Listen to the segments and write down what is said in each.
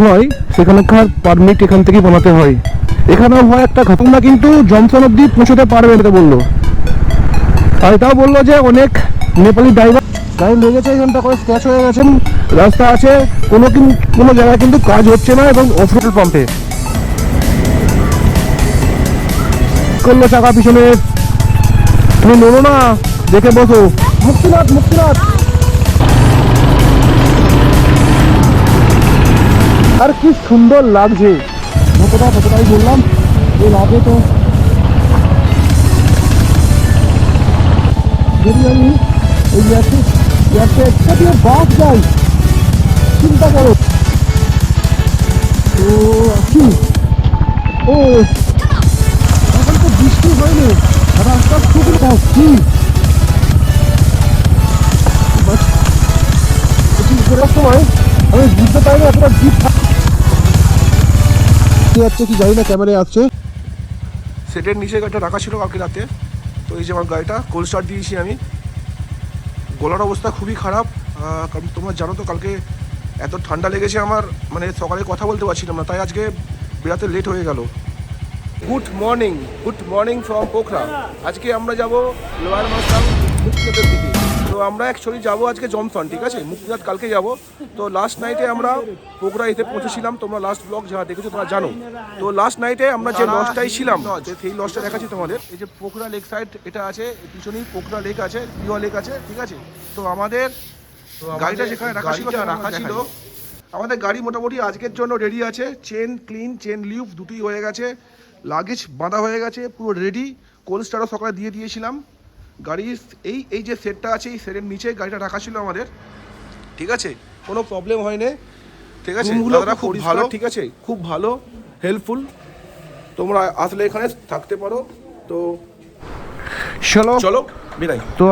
হয় সেখানকার পারমিট এখান থেকে বানাতে হয়। এখানেও হয় একটা ঘটনা, কিন্তু জমসন অব্দি পৌঁছতে পারবে এটা বললো। আর এটাও বললো যে অনেক নেপালি ড্রাইভার গাড়ি লেগেছে, এখানটা করে স্ক্র্যাচ হয়ে গেছেন, রাস্তা আছে, কোনো জায়গায় কিন্তু কাজ হচ্ছে না। এবং অফরোড পাম্পে করলো চাকা পিছনে, তুমি নোনো না, দেখে বসো। মুক্তিনাথ, মুক্তিনাথ। আর কি সুন্দর লাগছে, কতটাই বললাম, এই লাগে তো। যদি আমি এই একটা দিয়ে বাস যাই, চিন্তা করো। তো আসি, ও এখন তো বৃষ্টি হয়নি, রাস্তা খুবই আসছি করার সময় আমি বুঝতে পারিনি এতটা জিপ যাচ্ছে কি জানি না, ক্যামেরায় আসছে। সেটের নিচে গাড়িটা রাখা ছিল কালকে রাতে। তো এই যে আমার গাড়িটা কোল্ড স্টার্ট দিয়েছি আমি। গলার অবস্থা খুবই খারাপ, কারণ তোমরা জানো তো কালকে এত ঠান্ডা লেগেছে আমার, মানে সকালে কথা বলতে পারছিলাম না, তাই আজকে বেড়াতে লেট হয়ে গেল। Good morning from Pokhara. আজকে আমরা যাব লোয়ার মাসাং মুক্তিনাথের দিকে। তো আমরা অ্যাকচুয়ালি যাবো আজকে জমসন, ঠিক আছে? মুক্তিনাথ কালকে যাব। তো লাস্ট নাইটে আমরা পোখরা এতে পৌঁছেছিলাম, তোমরা লাস্ট ব্লগ যারা দেখেছো তোমরা জানো। তো লাস্ট নাইটে আমরা যে লজটাই ছিলাম, সেই লজটা দেখাচ্ছি তোমাদের। এই যে পোখরা লেক সাইড এটা আছে, পিছনেই পোখরা লেক আছে, পিওয়া লেক আছে, ঠিক আছে? তো আমাদের গাড়িটা যেখানে রাখা ছিল, আমাদের গাড়ি মোটামুটি আজকের জন্য রেডি আছে। চেন লিউফ দুটোই হয়ে গেছে, লাগেজ বাঁধা হয়ে গেছে, পুরো রেডি। কোল্ড স্টারও সকালে দিয়ে দিয়েছিলাম। গাড়ির এই যে সেটটা আছে, এই সেটের নিচে গাড়িটা রাখা ছিল আমাদের, ঠিক আছে? কোনো প্রবলেম হয়নি, ঠিক আছে? দাদারা খুব ভালো, ঠিক আছে, খুব ভালো, হেল্পফুল। তোমরা আসলে এখানে থাকতে পারো। তো চলো বিদায়। তো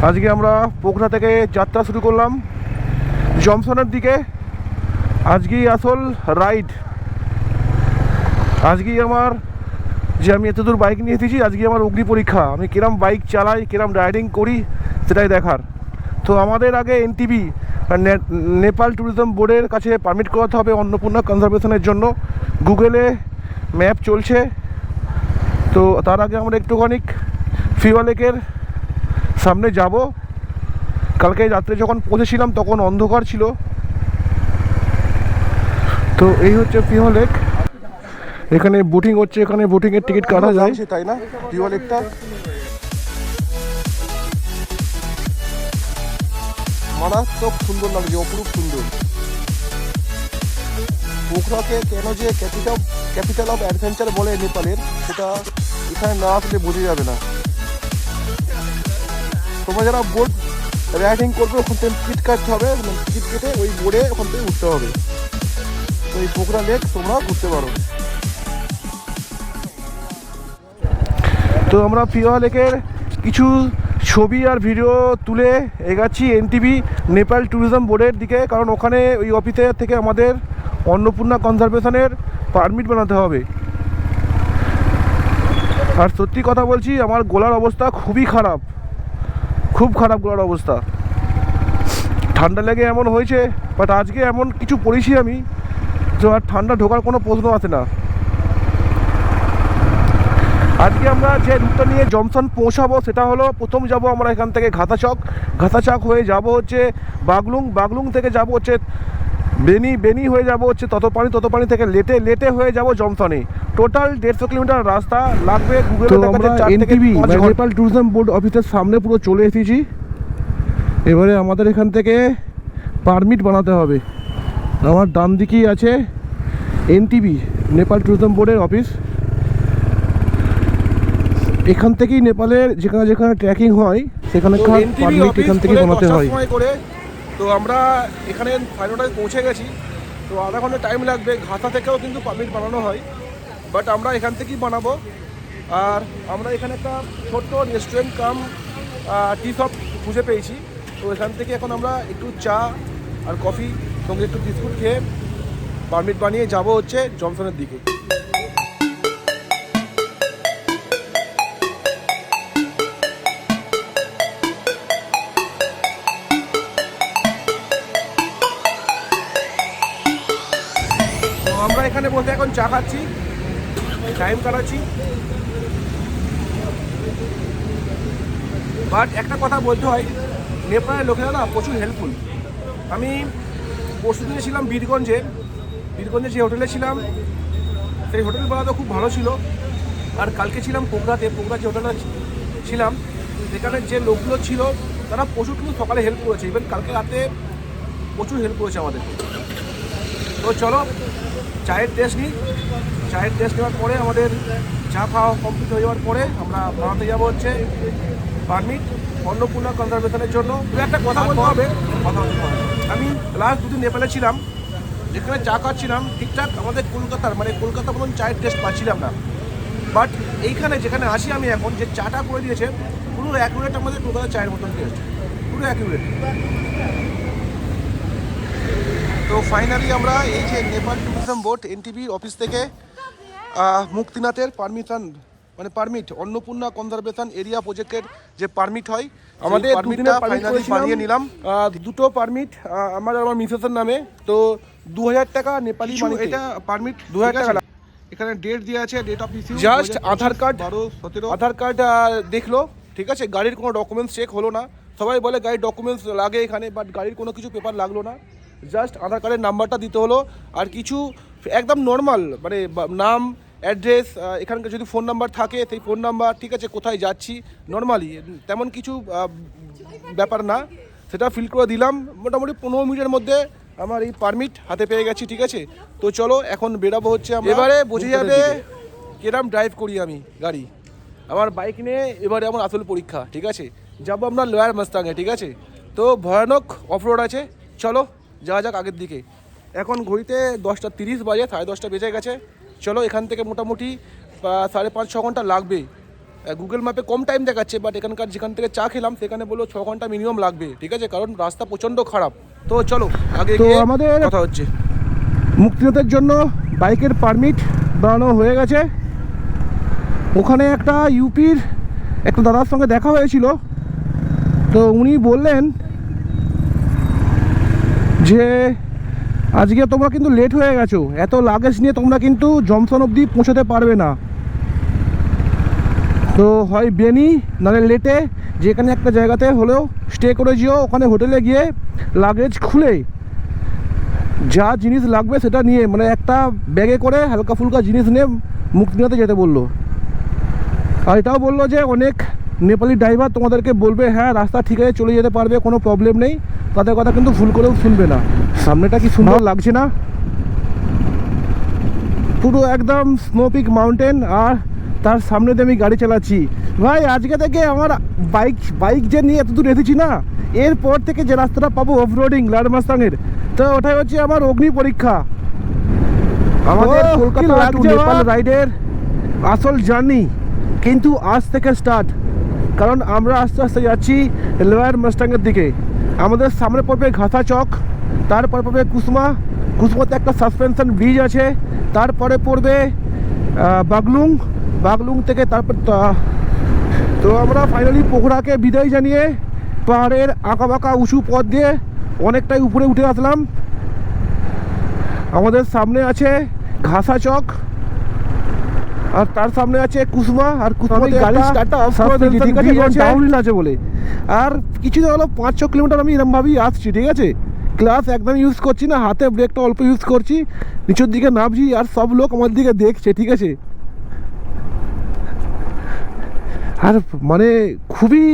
আজকে আমরা পোখরা থেকে যাত্রা শুরু করলাম জমসনের দিকে। আজকেই আসল রাইড, আজকেই আমার যে আমি এত দূর বাইক নিয়ে এসেছি, আজকে আমার অগ্নি পরীক্ষা। আমি কিরম বাইক চালাই, কিরম রাইডিং করি, সেটাই দেখার। তো আমাদের আগে এনটিবি নেপাল ট্যুরিজম বোর্ডের কাছে পারমিট করাতে হবে অন্নপূর্ণা কনজারভেশনের জন্য। গুগলে ম্যাপ চলছে। তো তার আগে আমরা একটুখানি ফিওয়া লেকের সামনে যাব। কালকে রাত্রে যখন পৌঁছেছিলাম তখন অন্ধকার ছিল। তো এই হচ্ছে ফিওয়া লেক, এখানে বোটিং হচ্ছে, এখানে বোটিংয়ের টিকিট কাটা যায়, তাই না? ফিওয়া লেকটা মারাত্মক সুন্দর লাগছে, অপরূপ সুন্দর। পোখরাকে কেন যে ক্যাপিটাল অফ অ্যাডভেঞ্চার বলে নেপালের, সেটা এখানে না আসলে বোঝা যাবে না। তোমরা যারা বোট রাইডিং করবে ওখান থেকে টিকিট কাটতে হবে, টিকিট কেটে ওই বোর্ডে ওখান থেকে উঠতে হবে। তো এই পোখরা লেক তোমরা ঘুরতে পারো। তো আমরা ফিওয়া লেকের কিছু ছবি আর ভিডিও তুলে এগাচ্ছি এনটিবি নেপাল ট্যুরিজম বোর্ডের দিকে, কারণ ওখানে ওই অফিসের থেকে আমাদের অন্নপূর্ণা কনজারভেশনের পারমিট বানাতে হবে। আর সত্যি কথা বলছি, আমার গলার অবস্থা খুবই খারাপ, খুব খারাপ গলার অবস্থা। ঠান্ডা লেগে এমন হয়েছে, বাট আজকে এমন কিছু পড়েছি আমি যে আর ঠান্ডা ঢোকার কোনো প্রশ্ন আসে না। আজকে আমরা যে রুটটা নিয়ে জমসন পৌঁছাবো সেটা হলো, প্রথম যাব আমরা এখান থেকে ঘাতাচক হয়ে যাব হচ্ছে বাগলুং থেকে যাব হচ্ছে বেনি হয়ে যাব হচ্ছে ততপানি থেকে লেটে হয়ে যাব জমসনে। টোটাল 150 কিলোমিটার রাস্তা লাগবে। গুগলে দেখাচ্ছে 4 থেকে 5 ঘন্টা। নেপাল ট্যুরিজম বোর্ড অফিসের সামনে পুরো চলে এসেছি। এবারে আমাদের এখান থেকে পারমিট বানাতে হবে। আমার ডান দিকেই আছে এনটিবি নেপাল ট্যুরিজম বোর্ডের অফিস। এখান থেকেই নেপালের যেখানে ট্রেকিং হয় সেখানে পারমিট এখান থেকে বানাতে হয়। তো আমরা এখানে 5টায় পৌঁছে গেছি। তো আধা ঘন্টা টাইম লাগবে। ঘাতা থেকেও কিন্তু পারমিট বানানো হয়, বাট আমরা এখান থেকেই বানাবো। আর আমরা এখানে একটা ছোট্ট রেস্টুরেন্ট কাম টি শপ খুঁজে পেয়েছি। তো এখান থেকে এখন আমরা একটু চা আর কফি সঙ্গে একটু বিস্কুট খেয়ে পারমিট বানিয়ে যাব হচ্ছে জমসনের দিকে। আমরা এখানে বসে এখন চা খাচ্ছি, টাইম কাটাচ্ছি। বাট একটা কথা বলতে হয়, নেপালের লোকেরা না প্রচুর হেল্পফুল। আমি পরশু দিনে ছিলাম বীরগঞ্জে যে হোটেলে ছিলাম সেই হোটেল ভাড়া তো খুব ভালো ছিল। আর কালকে ছিলাম পোখরা যে হোটেলটা ছিলাম সেখানে যে লোকগুলো ছিল তারা প্রচুর কিন্তু সকালে হেল্প করেছে, ইভেন কালকে রাতে প্রচুর হেল্প করেছে আমাদেরকে। তো চলো চায়ের টেস্ট নিই। চায়ের টেস্ট নেওয়ার পরে আমাদের চা খাওয়া কমপ্লিট হয়ে যাওয়ার পরে আমরা বানাতে যাবো হচ্ছে পারমিট অন্নপূর্ণা কনজারভেশনের জন্য। একটা কথা বলতে হবে, আমি লাস্ট দুদিন নেপালে ছিলাম, যেখানে চা খাচ্ছিলাম ঠিকঠাক আমাদের কলকাতার মতন চায়ের টেস্ট পাচ্ছিলাম না। বাট এইখানে যেখানে আসি আমি এখন, যে চাটা করে দিয়েছে পুরো অ্যাকুরেট আমাদের কলকাতার চায়ের মতন টেস্ট, পুরো অ্যাকুরেট। তো ফাইনালি আমরা এই যে নেপাল ট্যুরিজম বোর্ড এনটিভির অফিস থেকে মুক্তিনাথের পারমিট অন্নপূর্ণা কনজারভেশন এরিয়া প্রজেক্টের যে পারমিট হয় আমাদের পারমিটটা ফাইনালি বানিয়ে নিলাম। দুটো পারমিট আমার মিসেসের নামে। তো 2000 টাকা নেপালি মানি এটা পারমিট 2000 টাকা। এখানে ডেট দেওয়া আছে, date of issue just Aadhaar card 12-17 Aadhaar card দেখলো, ঠিক আছে। গাড়ির কোনো ডকুমেন্টস চেক হলো না। সবাই বলে গাড়ির ডকুমেন্টস লাগে এখানে, বাট গাড়ির কোনো কিছু পেপার লাগলো না, জাস্ট আধার কার্ডের নাম্বারটা দিতে হলো। আর কিছু একদম নর্মাল নাম, অ্যাড্রেস, এখানকার যদি ফোন নাম্বার থাকে সেই ফোন নাম্বার, ঠিক আছে, কোথায় যাচ্ছি নর্মালি, তেমন কিছু ব্যাপার না, সেটা ফিল করে দিলাম। মোটামুটি 15 মিনিটের মধ্যে আমার এই পারমিট হাতে পেয়ে গেছি, ঠিক আছে। তো চলো এখন বেরাবো হচ্ছে আমরা। এবারে বোঝা যাবে কিরম ড্রাইভ করি আমি গাড়ি। আমার বাইক নিয়ে এবারে আমার আসল পরীক্ষা, ঠিক আছে। যাবো আমরা লয়ার মাস্তাঙে, ঠিক আছে। তো ভয়ানক অফরোড আছে, চলো যাওয়া যাক আগের দিকে। এখন ঘড়িতে 10:30 বাজে, 10:30 বেজে গেছে। চলো এখান থেকে মোটামুটি 5.5-6 ঘন্টা লাগবে। গুগল ম্যাপে কম টাইম দেখাচ্ছে, বাট এখানকার যেখান থেকে চা খেলাম সেখানে বললো 6 ঘন্টা মিনিমাম লাগবে, ঠিক আছে, কারণ রাস্তা প্রচণ্ড খারাপ। তো চলো আগে তো আমাদের কথা হচ্ছে। মুক্তিনাথের জন্য বাইকের পারমিট বানানো হয়ে গেছে। ওখানে একটা ইউপির একটা দাদার সঙ্গে দেখা হয়েছিল। তো উনি বললেন যে আজকে তোমরা কিন্তু লেট হয়ে গেছো, এত লাগেজ নিয়ে তোমরা কিন্তু জংশন অবধি পৌঁছাতে পারবে না। তো হয় বেনি নাহলে লেটে যেখানে একটা জায়গাতে হলেও স্টে করে যেও, ওখানে হোটেলে গিয়ে লাগেজ খুলে যা জিনিস লাগবে সেটা নিয়ে, একটা ব্যাগে করে হালকা ফুলকা জিনিস নিয়ে মুক্তিনাথে যেতে বললো। আর এটাও বললো যে অনেক নেপালি ড্রাইভার তোমাদেরকে বলবে হ্যাঁ রাস্তা ঠিক আছে চলে যেতে পারবে, কোনো প্রবলেম নেই, তাদের কথা কিন্তু ভুল করেও শুনবে না। সামনেটা কি সুন্দর লাগছে না, পুরো একদম স্নোপিক মাউন্টেন, আর তার সামনে দিয়ে আমি গাড়ি চালাচ্ছি। ভাই আজকে থেকে আমার বাইক যে নিয়ে এতদূর এসেছি না, এরপর থেকে যে রাস্তাটা পাবো অফরোডিং লয়ার মাস্তাঙের, তো ওটাই হচ্ছে আমার অগ্নি পরীক্ষা। আমাদের কলকাতা টু নেপাল রাইডের আসল জার্নি কিন্তু আজ থেকে স্টার্ট, কারণ আমরা আস্তে আস্তে যাচ্ছি লয়ার মাস্তাঙের দিকে। আমাদের সামনে পড়বে ঘাসা চক, তারপর পড়বে কুসমাতে একটা সাসপেনশন ব্রিজ আছে, তারপরে পড়বে বাগলুং থেকে তারপর তো আমরা ফাইনালি পোখরাকে বিদায় জানিয়ে পাহাড়ের আঁকাবাঁকা উঁচু পথ দিয়ে অনেকটাই উপরে উঠে আসলাম। আমাদের সামনে আছে ঘাসা চক, আর তার সামনে আছে কুসমা, আর কুসমাতে গাড়ি স্টার্টটা অফ করে দিয়েছি, ঠিক আছে, ডাউনহিল আছে বলে। আর কিছুদিন হলো 5-6 কিলোমিটার আমি এরমভাবেই আসছি, ঠিক আছে, ক্লাস একদম ইউজ করছি না, হাতে ব্রেকটা অল্প ইউজ করছি, নিচের দিকে নামছি, আর সব লোক আমার দিকে দেখছে, ঠিক আছে। আর খুবই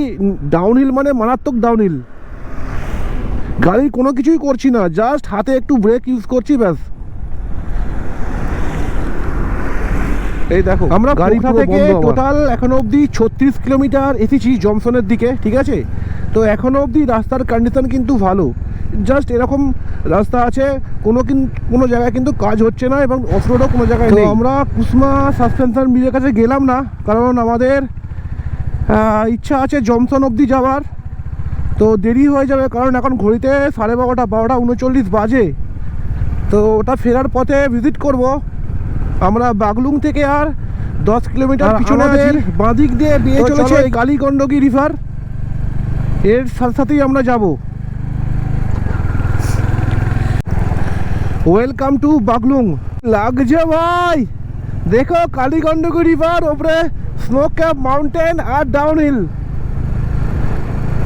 ডাউনহিল, মারাত্মক ডাউনহিল। গাড়ি কোনো কিছুই করছি না, জাস্ট হাতে একটু ব্রেক ইউজ করছি, ব্যাস। এই দেখো আমরা গাড়িটা থেকে টোটাল এখনো অবধি 36 কিলোমিটার এসেছি জংশনের দিকে, ঠিক আছে। তো এখনো অবধি রাস্তার কন্ডিশন কিন্তু ভালো, জাস্ট এরকম রাস্তা আছে, কোনো জায়গায় কিন্তু কাজ হচ্ছে না, এবং অফরোডও কোনো জায়গায় নেই। আমরা কুসমা সাসপেনশন ব্রিজের কাছে গেলাম না, কারণ আমাদের ইচ্ছা আছে জংশন অবধি যাওয়ার, তো দেরি হয়ে যাবে, কারণ এখন ঘড়িতে 12:30 বাজে। তো ওটা ফেরার পথে ভিজিট করব আমরা বাগলুং থেকে, আর 10 কিলোমিটার পিছনে বাঁদিক দিয়ে বেয়ে চলেছে কালীগণ্ডকী রিভার, এর সাথে সাথেই আমরা যাব। Welcome to Baglung. লাগছে ভাই, দেখো কালীগন্ডকী রিভার, ওপরে স্নো ক্যাপ মাউন্টেন আর ডাউন হিল।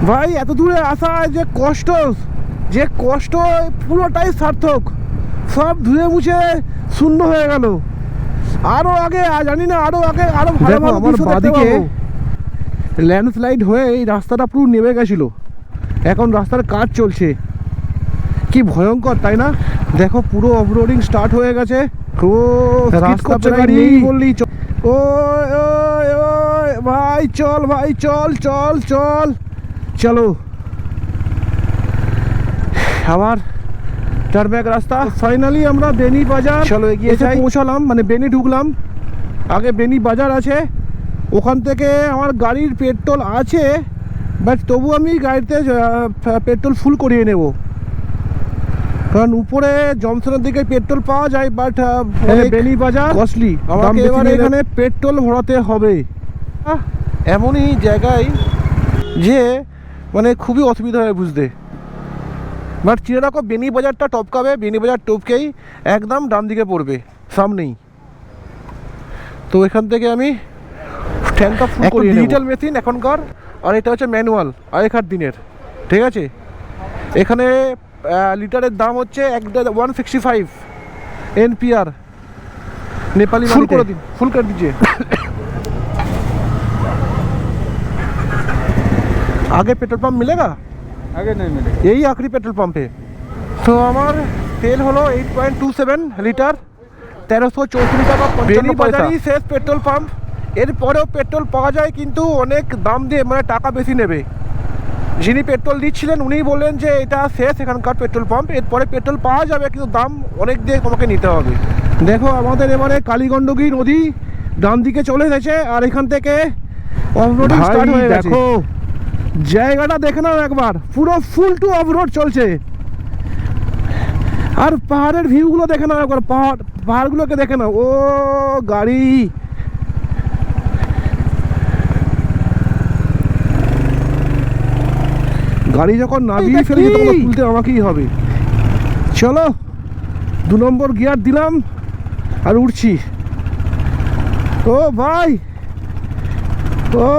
ভাই এত দূরে আসা যে কষ্ট পুরোটাই সার্থক, সব ধুয়ে মুছে শূন্য হয়ে গেল। আরো আগে জানি না, আরো আগে আরো ভালো ভালো আমার বাদিকে ল্যান্ডস্লাইড হয়ে এই রাস্তাটা পুরো নেমে গেছিল, এখন রাস্তার কাজ চলছে। কি ভয়ঙ্কর তাই না? দেখো পুরো অফরোডিং স্টার্ট হয়ে গেছে। ও রাস্তা প্রায় নেই বললেই ও ভাই চল, ভাই চল চল চল চলো। আবার টারব্যাক রাস্তা। ফাইনালি আমরা বেনি বাজার চলো এগিয়ে যাই, পৌঁছালাম, মানে বেনি ঢুকলাম। আগে বেনি বাজার আছে, ওখান থেকে আমার গাড়ির পেট্রোল আছে, বাট তবু আমি গাড়িতে পেট্রোল ফুল করিয়ে নেব, কারণ উপরে জমসনের দিকে পেট্রোল পাওয়া যায়, বাট বেনি বাজার কস্টলি, আমাকে এবার এখানে পেট্রোল ভরাতে হবে। এমনই জায়গায় যে মানে খুবই অসুবিধা হয় বুঝতে। বাট চিনে রাখো, বেনি বাজারটা টপকাবে, বেনি বাজার টপকেই একদম ডান দিকে পড়বে সামনেই। তো এখান থেকে আমি ট্যাঙ্কটা ফুল করি। ডিজিটাল মেশিন এখনকার, আর এটা হচ্ছে ম্যানুয়াল আগেকার দিনের, ঠিক আছে। এখানে লিটারের দাম হচ্ছে 165 NPR नेपाली। ফুল করে দিন, ফুল করে দিজিए। आगे पेट्रोल पंप मिलेगा? आगे नहीं मिलेगा, यही आखिरी पेट्रोल पंप है। तो আমার তেল হলো 8.27 লিটার, 1334 টাকা 55 পয়সা। শেষ পেট্রোল পাম্প। এরপরেও পেট্রোল পাওয়া যায়, কিন্তু অনেক দাম দিয়ে, মানে টাকা বেশি নেবে। যিনি পেট্রোল দিচ্ছিলেন উনি বললেন যে এটা শেষ এখানকার পেট্রোল পাম্প, এরপরে পেট্রোল পাওয়া যাবে, কিন্তু দাম অনেক দিয়ে তোমাকে নিতে হবে। দেখো আমাদের এবারে কালীগন্ডকী নদী ডান দিকে চলে গেছে, আর এখান থেকে অফরোডিং স্টার্ট হয়ে গেছে। দেখো জায়গাটা দেখে নাও একবার, পুরো ফুল টু অফরোড চলছে। আর পাহাড়ের ভিউগুলো দেখে নাও একবার, পাহাড়গুলোকে দেখে নাও। ও গাড়ি, গাড়ি যখন নামিয়ে ফেলেছি তখন তুলতে আমাকেই হবে। চলো 2 নম্বর গিয়ার দিলাম আর উঠছি। ও ভাই, ও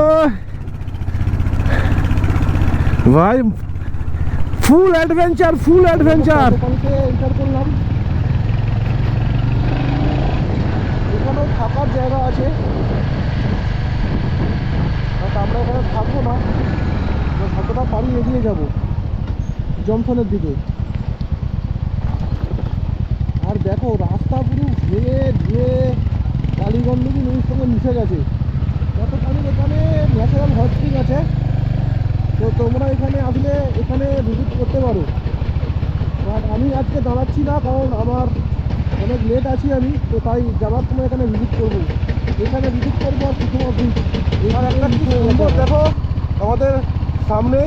ভাই, ফুল অ্যাডভেঞ্চার, ফুল অ্যাডভেঞ্চার। এন্টার করলাম, এখানেও থাকার জায়গা আছে, আমরা এখানে থাকবো না, যতটা পারি এগিয়ে যাব জমসনের দিকে। আর দেখো রাস্তা পুরো ধুয়ে ধুয়ে কালীগন্ডকী নদীর সঙ্গে মিশে গেছে। যতখানি এখানে ন্যাচারাল হট স্প্রিং আছে, তো তোমরা এখানে আসলে এখানে ভিজিট করতে পারো। বাট আমি আজকে দাঁড়াচ্ছি না, কারণ আমার অনেক লেট আছি আমি, তো তাই যাওয়ার সময় এখানে ভিজিট করবো। এখানে ভিজিট করবো আর কিছু আর একটা কি সুন্দর দেখো আমাদের सामने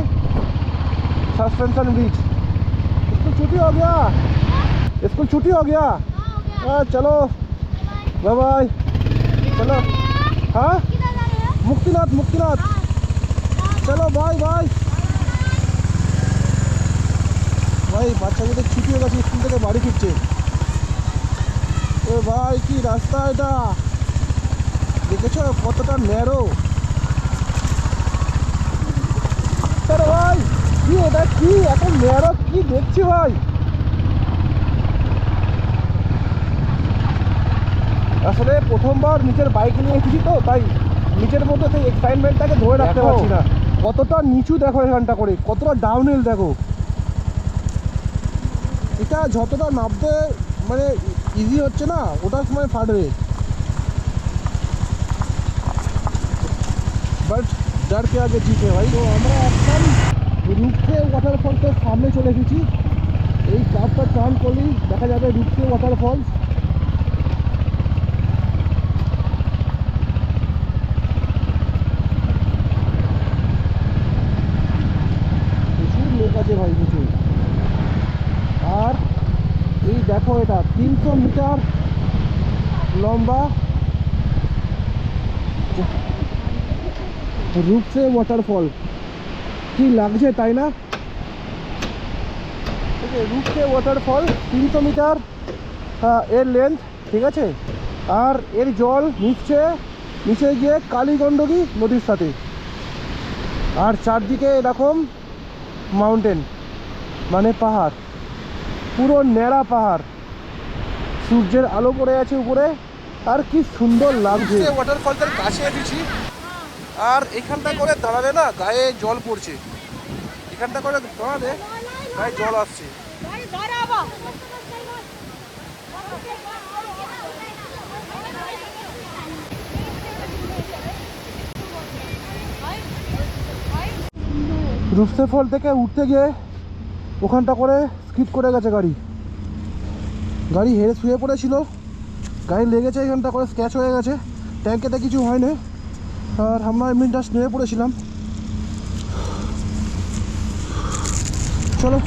सस्पेंशन ब्रिज। स्कूल छुट्टी हो गया, स्कूल छुट्टी हो गया। चलो बाय बाय, चलो। हाँ मुक्तिनाथ, मुक्तिनाथ, चलो बाय बाय। भाई বাচ্চাদের ছুটি হয়ে গেছে, স্কুল থেকে বাড়ি ফিরছে। ও ভাই কি রাস্তা এটা, দেখেছো কতটা ন্যারো। ভাই কি এটা, কি এত ন্যারো, কি দেখছি ভাই। আসলে প্রথমবার নিজের বাইক নিয়ে এসেছি, তো তাই নিজের মধ্যে সেই এক্সাইটমেন্টটাকে ধরে রাখতে পারছি না। কতটা নিচু দেখো এখানটা করে, কতটা ডাউনহিল দেখো। এটা যতটা নামতে মানে ইজি হচ্ছে না, ওটার সময় ফাটবে। বাট डर के आगे जीत है भाई। तो আমরা একদম রুপসে ওয়াটারফলসের সামনে চলে এসেছি। এই কাপটা টার্ন করলেই দেখা যাবে রুপসে ওয়াটারফলস। প্রচুর লোক আছে ভাই নিচে। আর এই দেখো এটা 300 মিটার লম্বা রুপসে ওয়াটারফল। কি লাগছে তাই না? রুপসে ওয়াটারফল 300 মিটার এর লেন্থ, ঠিক আছে। আর এর জল নিচে গিয়ে কালীগণ্ডকী নদীর সাথে। আর চারদিকে এরকম মাউন্টেন, মানে পাহাড়, পুরো ন্যাড়া পাহাড়, সূর্যের আলো পড়ে আছে উপরে। আর কি সুন্দর লাগছে। ওয়াটারফলটার কাছে এসেছি, আর এখানটা করে দাঁড়ালে না গায়ে জল পড়ছে, এখানটা করে দাঁড়ালে গায়ে জল আসছে। রূপসা ফল থেকে উঠতে গিয়ে ওখানটা করে স্কিপ করে গেছে গাড়ি হেরে শুয়ে পড়েছিল, গাড়ি লেগেছে, এখানটা করে স্ক্র্যাচ হয়ে গেছে। ট্যাঙ্কেতে কিছু হয়নি, আর আমরা এমনি জাস্ট নেমে পড়েছিলাম। চলো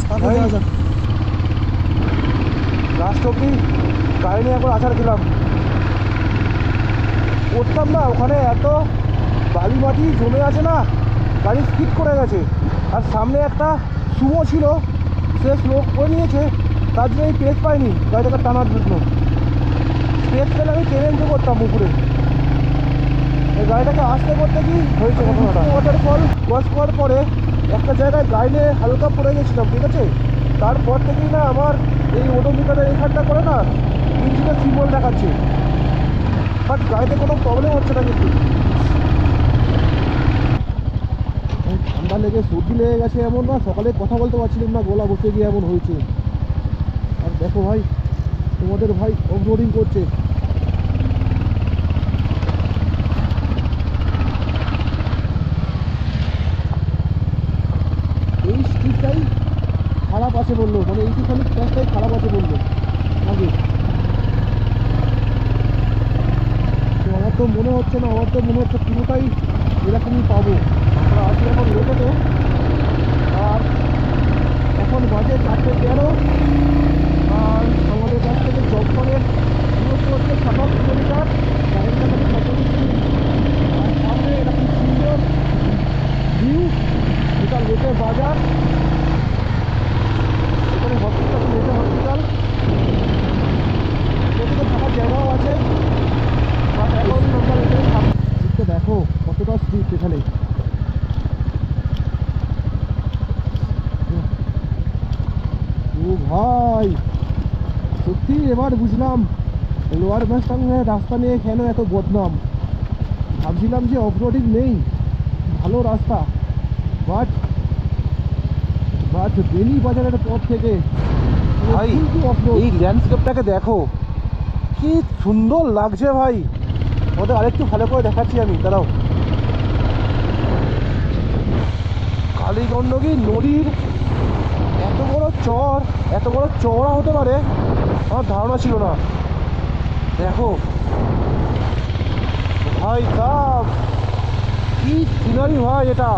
লাস্ট অব্দি গাড়ি নিয়ে একবার আছাড় দিলাম। উঠতাম না, ওখানে এত বালি মাটি জমে আছে না, গাড়ি স্কিড করে গেছে। আর সামনে একটা সুমো ছিল, সে স্লো করে নিয়েছে, তার জন্য আমি পেস পাইনি গাড়িটাকে টানার জন্য। পেস পেলে আমি ট্রেনে উঠে করতাম উপরে। এই গাড়িটাকে আসতে করতে কি হয়েছে ঘটনাটা। ওয়াটারফল ক্রস করার পরে একটা জায়গায় গাড়ি নিয়ে হালকা পড়ে গেছিলাম, ঠিক আছে। তারপর থেকেই না আমার এই ওডোমিটারের এখানটা করে না ইঞ্জিনের সিম্বল দেখাচ্ছে, বাট গাড়িতে কোনো প্রবলেম হচ্ছে না। কিন্তু ঠান্ডা লেগে সর্দি লেগে গেছে এমন না, সকালে কথা বলতে পারছিলাম না, গলা বসে গিয়ে এমন হয়েছে। আর দেখো ভাই, তোমাদের ভাই অফরোডিং করছে। এই স্ট্রিটটাই খারাপ আছে বললো, মানে এইটুখানি রাস্তায় খারাপ আছে বললো আগে। তো আমার তো মনে হচ্ছে না, আমার তো মনে হচ্ছে পুরোটাই এরকমই পাবো। আমরা আছি এখন লোকেতে, আর এখন বাজে 4:13, আর আমাদের কাছ থেকে জংশনের দূরত্ব হচ্ছে 27 কিলোমিটার। গাড়িটা মানে 27, আর সামনে এরকম সুন্দর ভিউ, এটা লোকের বাজার, এখানে হসপিটাল, লোকের হসপিটাল, সেদিকে থাকার জায়গাও আছে। আর এখন আমরা এখানে থাকতে দেখো কতটা স্ট্রিট এখানে। ও ভাই, সত্যি এবার বুঝলাম লোয়ার মাস্টাংয়ের রাস্তা নিয়ে কেন এত বদনাম। ভাবছিলাম যে অফরোডিং নেই, ভালো রাস্তা, বাট বেনি বাজারের পর থেকে ভাই এই ল্যান্ডস্কেপটাকে দেখো, কি সুন্দর লাগছে ভাই। ওদের আরেকটু ভালো করে দেখাচ্ছি আমি, দাঁড়াও। কালীগণ্ডকী নদীর এত বড় চওড়া হতে পারে আমার ধারণা ছিল না। দেখো ভাই সাব, কি সিনারি ভাই এটা।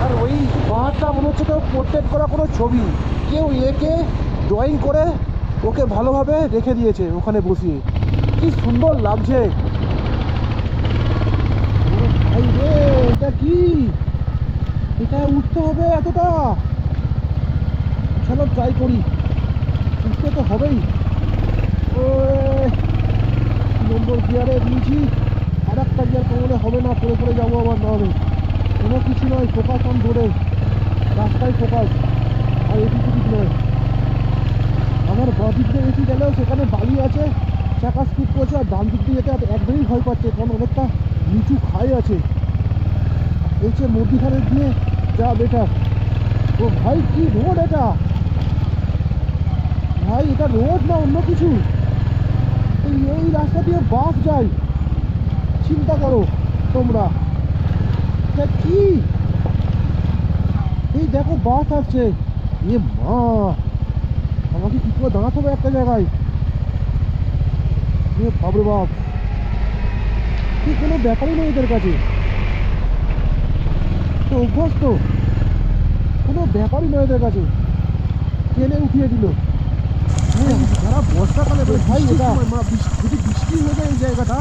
আর ওই পাহাড়টা মনে হচ্ছে তো পোর্ট্রেট করা কোনো ছবি, কেউ একে ড্রয়িং করে ওকে ভালোভাবে রেখে দিয়েছে ওখানে বসিয়ে, কি সুন্দর লাগছে ভাই রে। এটা কি, এটা উঠতে হবে এতটা? চলো ট্রাই করি, উঠতে তো হবেই। ও নম্বর গিয়ারে দিয়েছি, আর একটা গিয়ার কমলে হবে না, পরে যাবো আবার, না হবে কোনো কিছু নয়। ফোকাস অন ধরে রাস্তায় ফোকাস, আর এদিক ওদিক নয়। আমার বাঁ দিক দিয়ে এসে গেলেও সেখানে বালি আছে, চাকা স্কিপ করছে। আর ডান দিক দিয়ে যেতে একদমই ভয় পাচ্ছে, কারণ অনেকটা নিচু খাই আছে। এই যে মধ্যিখানে দিয়ে যা বেটার। ও ভাই, কি রোড এটা ভাই, এটা রোড না অন্য কিছু? এই রাস্তা দিয়ে বাস যায়, চিন্তা করো তোমরা। কি এই দেখো বাস আসছে, এ মা, আমাকে কি করে দাঁড়াতে হবে একটা জায়গায়? বাবরে বাপ, কি কোনো ব্যাপারই নেই এদের কাছে, তো অভ্যাস তো, কোনো ব্যাপারই নয় এদের কাছে। ট্রেনে উঠিয়ে দিল। যারা বর্ষাকালে ভাই, এটা যদি বৃষ্টি হয়ে যায় এই জায়গাটা,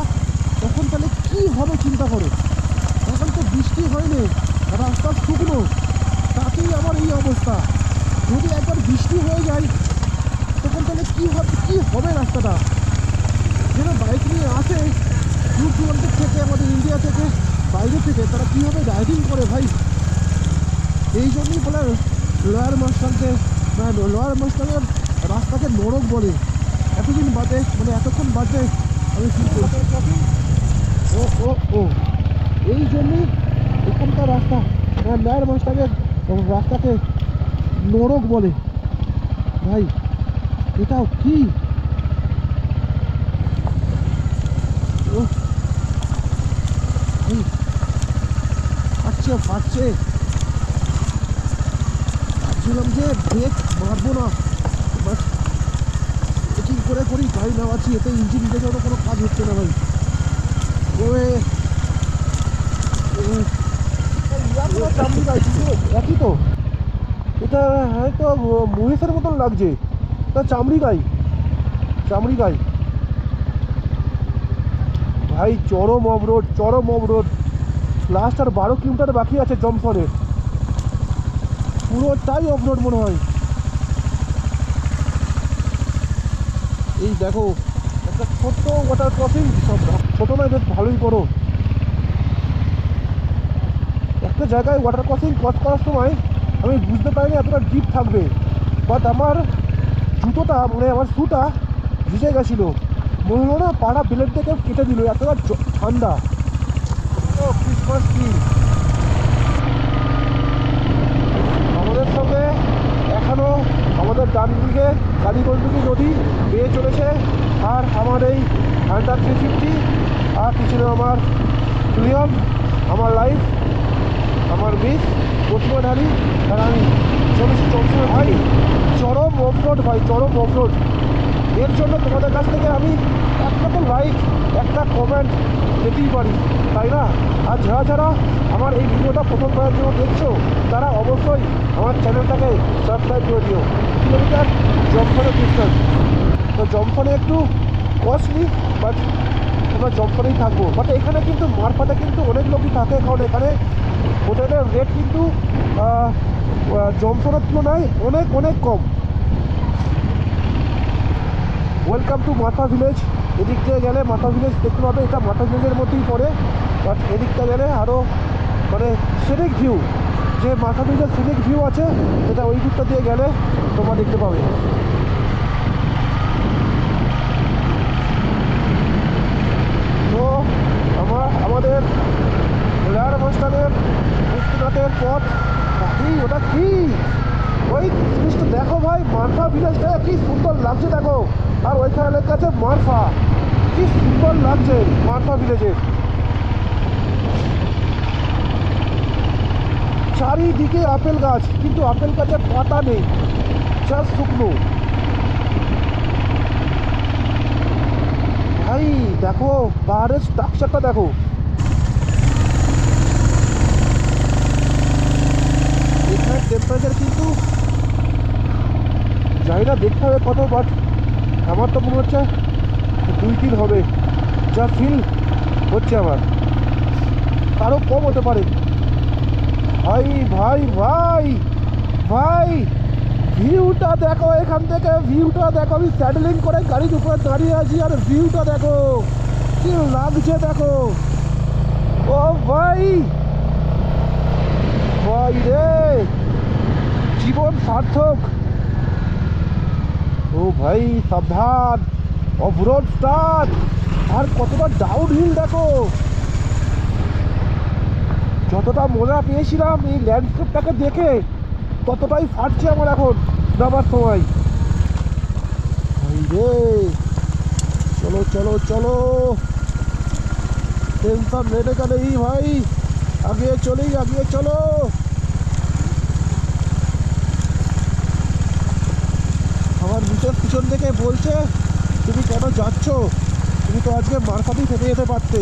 তখন তাহলে কি হবে চিন্তা করো। এখন তো বৃষ্টি হয়নি, রাস্তা শুকনো, তাতেই আমার এই অবস্থা। যদি একবার বৃষ্টি হয়ে যায় তখন তাহলে কী হবে রাস্তাটা? যারা বাইক নিয়ে আসে দূর দূরান্তের থেকে, আমাদের ইন্ডিয়া থেকে, বাইরে থেকে, তারা কীভাবে রাইডিং করে ভাই। এই জন্যই বলে লোয়ার মাস্টারকে, মানে লোয়ার মাস্টারের রাস্তাকে নরক বলে। এতদিন বাদে, মানে এতক্ষণ বাদে আমি ফিল করছি। ও ও ও এই জন্যই এখানকার রাস্তা, লোয়ার মাস্টারের রাস্তাকে নরক বলে ভাই। এটাও কি ফাটছে। ভাবছিলাম যে ব্রেক মারবো না, বাট চেকিং করে করি গাড়ি নামাচ্ছি, এতে ইঞ্জিন ব্রেকের কোনো কাজ হচ্ছে না ভাই। একই তো, এটা হয়তো মহিষের মতন লাগছে, তা চামড়ি গাই ভাই। চরম অফরোড। লাস্ট আর 12 কিলোমিটার বাকি আছে জমসনের, পুরোটাই অফরোড মনে হয়। এই দেখো একটা ছোট্ট ওয়াটার ক্রসিং, সব ছোটো নয়, বেশ ভালোই বড়। একটা জায়গায় ওয়াটার ক্রসিং ক্রস করার সময় আমি বুঝতে পারিনি এতটা ডিপ থাকবে, বাট আমার জুতোটা, মানে আমার শুটা ভিজে গেছিলো, মনে হলো না পাড়া ব্লেড থেকে কেটে দিল, এতটা ঠান্ডা। ক্রিসমাস ট্রি আমাদের সঙ্গে এখনও আমাদের ডান দিকে কালীগঞ্জুকি নদী বেয়ে চলেছে, আর আমার এই হান্টার 350, আর পিছনে আমার লিওন, আমার লাইফ, আমার মিস প্রতিমা ঢালি, আর আমি চলেছি চলছে ভাই। চরম অফরোড ভাই, চরম অফরোড। এর জন্য তোমাদের কাছ থেকে আমি একটা তো লাইক, একটা কমেন্ট পেতেই পারি, তাই না? আর যারা আমার এই ভিডিওটা প্রথমবারের জন্য দেখছো, তারা অবশ্যই আমার চ্যানেলটাকে সাবস্ক্রাইব করে দিও। কিলোমিটার জমফনের ডিস্টেন্স, তো জমফনে একটু কস্টলি, বাট আমরা জমফনেই থাকবো। বাট এখানে কিন্তু মারফাতে কিন্তু অনেক লোকই থাকে, কারণ এখানে হোটেলের রেট কিন্তু জমফনের তুলনায় অনেক কম। ওয়েলকাম টু মাথা ভিলেজ। এদিক থেকে গেলে মাথা ভিলেজ দেখতে পাবে, এটা মাথা ভিলেজের মধ্যেই পড়ে, বাট এদিকটা গেলে আরও মানে সিনিক ভিউ, যে মাথা ভিলেজের সিনিক ভিউ আছে, সেটা ওই দিকটা দিয়ে গেলে তোমরা দেখতে পাবে। তো আমাদের লোয়ার মাস্টারের মুক্তিনাথের পথ, ওটা কি ওই জিনিসটা দেখো ভাই, মারফা ভিলেজটা কি সুন্দর লাগছে দেখো, আর ওইখানে লেখা আছে মারফা, কি সুন্দর লাগছে মারফা ভিলেজের। চারিদিকে আপেল গাছ, কিন্তু আপেল গাছের পাতা নেই, জাস্ট শুকনো। ভাই দেখো পাহাড়ের স্ট্রাকচারটা দেখো, এখানে টেম্পারেচার কিন্তু যাই না, দেখতে হবে কত, বাট আমার তো মনে হচ্ছে 2-3 হবে, যা ফিল হচ্ছে আমার, আরও কম হতে পারে। ভাই ভাই ভাই ভাই ভিউটা দেখো, এখান থেকে ভিউটা দেখো, আমি স্যাডেলিং করে গাড়ির উপরে দাঁড়িয়ে আছি, আর ভিউটা দেখো কি লাগছে দেখো। ও ভাই ভাই রে, জীবন সার্থক। ও ভাই সাবধান, অফরোড স্টার্ট, আর কতটা ডাউন হিল দেখো। যতটা মজা পেয়েছিলাম এই ল্যান্ডস্কেপটাকে দেখে, ততটাই ফাটছে আমার এখন নামার সময়। ভাই রে, চলো চলো চলো, টেনশন লেনে का नहीं ভাই, আগে চলো। আমার নিচের পিছন থেকে বলছে, তুমি কেন যাচ্ছ, তুমি তো আজকে মারফাতেই থেকে যেতে পারতে।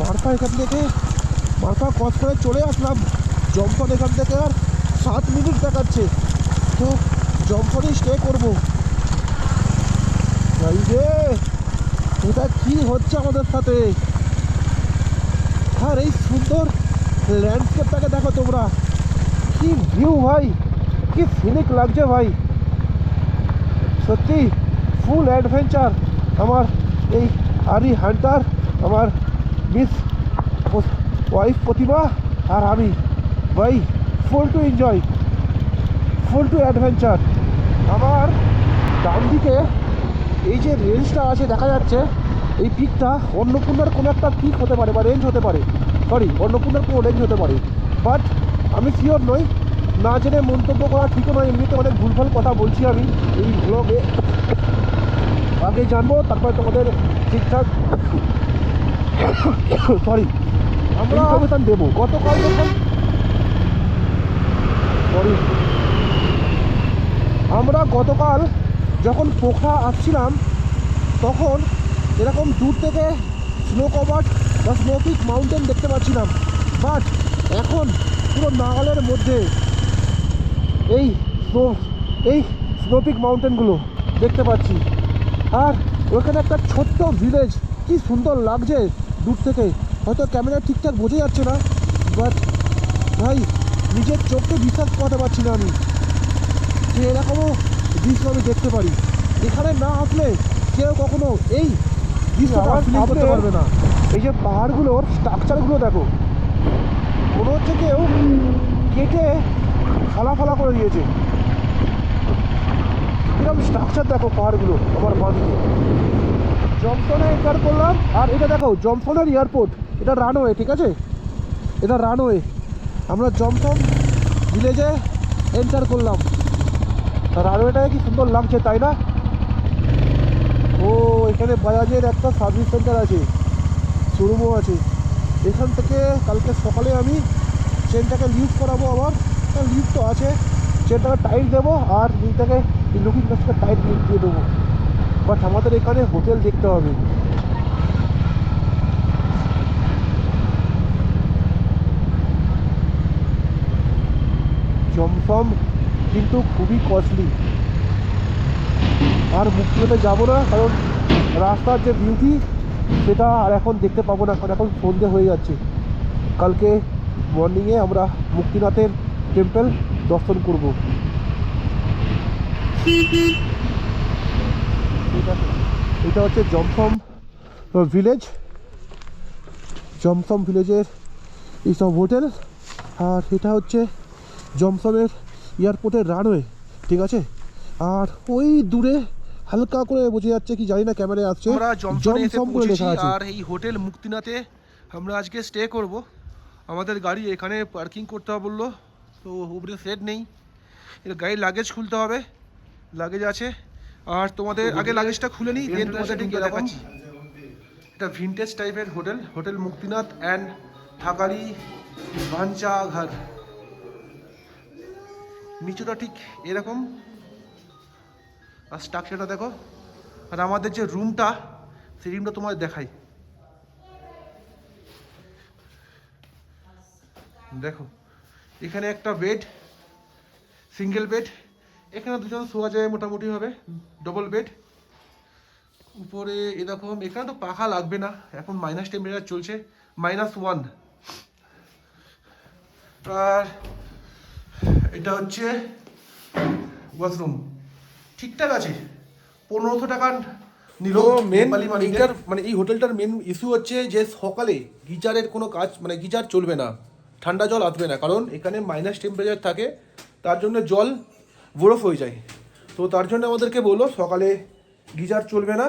মারফা এখান থেকে মারফা ক্রস করে চলে আসলাম, জমফন এখান থেকে আর 7 মিনিট দেখাচ্ছে, তো জমফনেই স্টে করবো। ভাই রে, এটা কি হচ্ছে আমাদের সাথে। আর এই সুন্দর ল্যান্ডস্কেপটাকে দেখো তোমরা, কি ভিউ ভাই, কি সিনিক লাগছে ভাই। সত্যি ফুল অ্যাডভেঞ্চার আমার এই আরি হান্টার, আমার মিস ওয়াইফ প্রতিভা আর আমি ভাই full to enjoy, full to adventure. আমার ডান দিকে এই যে রেঞ্জটা আছে দেখা যাচ্ছে, এই পিকটা অন্নপূর্ণার কোনো একটা পিক হতে পারে বা রেঞ্জ হতে পারে, সরি অন্নপূর্ণার কোনো রেঞ্জ হতে পারে, বাট আমি শিওর নই, না জেনে মন্তব্য করা ঠিকও নয়। এমনিতে অনেক ভুলভাল কথা বলছি আমি এই ব্লগে, আগে জানবো তারপরে তোমাদের ঠিকঠাক সরি আমরা ইনফরমেশন দেবো। গতকাল যখন সরি আমরা গতকাল যখন পোখরা আসছিলাম তখন এরকম দূর থেকে স্নো কভার্ড বা স্নো পিক মাউন্টেন দেখতে পাচ্ছিলাম, বাট এখন পুরো নাগালের মধ্যে এই স্নো পিক মাউন্টেনগুলো দেখতে পাচ্ছি। আর ওখানে একটা ছোট্ট ভিলেজ, কি সুন্দর লাগছে দূর থেকে, হয়তো ক্যামেরা ঠিকঠাক বোঝা যাচ্ছে না, বাট ভাই নিজের চোখকে বিশ্বাস করাতে পারছি না আমি যে এরকমও দৃশ্য আমি দেখতে পারি। এখানে না আসলে কেউ কখনো এই দৃশ্যটা ফিল করতে পারবে না। এই যে পাহাড়গুলোর স্ট্রাকচারগুলো দেখো, মনে হচ্ছে কেউ কেটে ফালা ফালা করে দিয়েছে, এরকম স্ট্রাকচার দেখো পাহাড়গুলো। আমার বাঁদিকে জমসনে এন্টার করলাম, আর এটা দেখো জমসনের এয়ারপোর্ট, এটা রানওয়ে, ঠিক আছে, এটা রানওয়ে। আমরা জমসন ভিলেজে এন্টার করলাম, রানওয়েটাকে কি সুন্দর লাগছে তাই না? ও এখানে বাজাজের একটা সার্ভিস সেন্টার আছে, শোরুমও আছে। এখান থেকে কালকে সকালে আমি চেনটাকে লিফট করাবো, আবার লিফট তো আছে, চেনটাকে টাইট দেবো আর নিচটাকে লুকিং গ্লাসটাকে টাইট দিয়ে দেবো। বাট আমাদের এখানে হোটেল দেখতে হবে। জমসম কিন্তু খুবই কস্টলি, আর মুক্তিতে যাবো না, কারণ রাস্তার যে বিউটি সেটা আর এখন দেখতে পাবো না, কারণ এখন সন্ধে হয়ে যাচ্ছে। কালকে মর্নিংয়ে আমরা মুক্তিনাথের টেম্পল দর্শন করব। এটা হচ্ছে জমসম ভিলেজ, জমসম ভিলেজের এইসব হোটেল, আর এটা হচ্ছে জমসমের এয়ারপোর্টের রানওয়ে, ঠিক আছে। আর ওই দূরে হালকা করে বোঝা যাচ্ছে, কি জানি না ক্যামেরায় আসছে, আমরা জমসম বলে লেখা আছে। আর এই হোটেল মুক্তিনাথে আমরা আজকে স্টে করব। আমাদের গাড়ি এখানে পার্কিং করতে হবে বললো, তো উপরে সেট নেই, এটা গাড়ির লাগেজ খুলতে হবে, লাগেজ আছে। আর তোমাদের আগে লাগেজটা খুলে নিই, দেন তোমাদের ঢুকে দেখাচ্ছি। এটা ভিনটেজ টাইপের হোটেল, হোটেল মুক্তিনাথ অ্যান্ড থাকারি ভাঞ্চা ঘর। নিচুটা ঠিক এরকম, আর স্ট্রাকচারটা দেখো। আর আমাদের যে রুমটা, সেই রুমটা তোমাদের দেখাই, দেখো এখানে একটা বেড, সিঙ্গেল বেড, এখানে দুজন শোয়া যায় মোটামুটি হবে, ডবল বেড। উপরে এরকম, এখানে তো পাখা লাগবে না, এখন মাইনাস টেম্পারেচার চলছে, -1। আর এটা হচ্ছে ওয়াশরুম, ঠিকঠাক আছে, 1500 টাকা নিল। মানে এই হোটেলটার মেন ইস্যু হচ্ছে যে সকালে গিজারের কোনো কাজ, মানে গিজার চলবে না, ঠান্ডা জল আসবে না, কারণ এখানে মাইনাস টেম্পারেচার থাকে, তার জন্য জল বরফ হয়ে যায়। তো তার জন্য আমাদেরকে বললো সকালে গিজার চলবে না।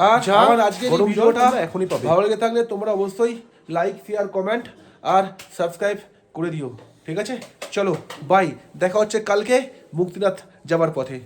আর আমার আজকের এই ভিডিওটা এখনই পাবে, ভালো লেগে থাকলে তোমরা অবশ্যই লাইক, শেয়ার, কমেন্ট আর সাবস্ক্রাইব করে দিও, ঠিক আছে। চলো বাই, দেখা হচ্ছে কালকে মুক্তিনাথ যাবার পথে।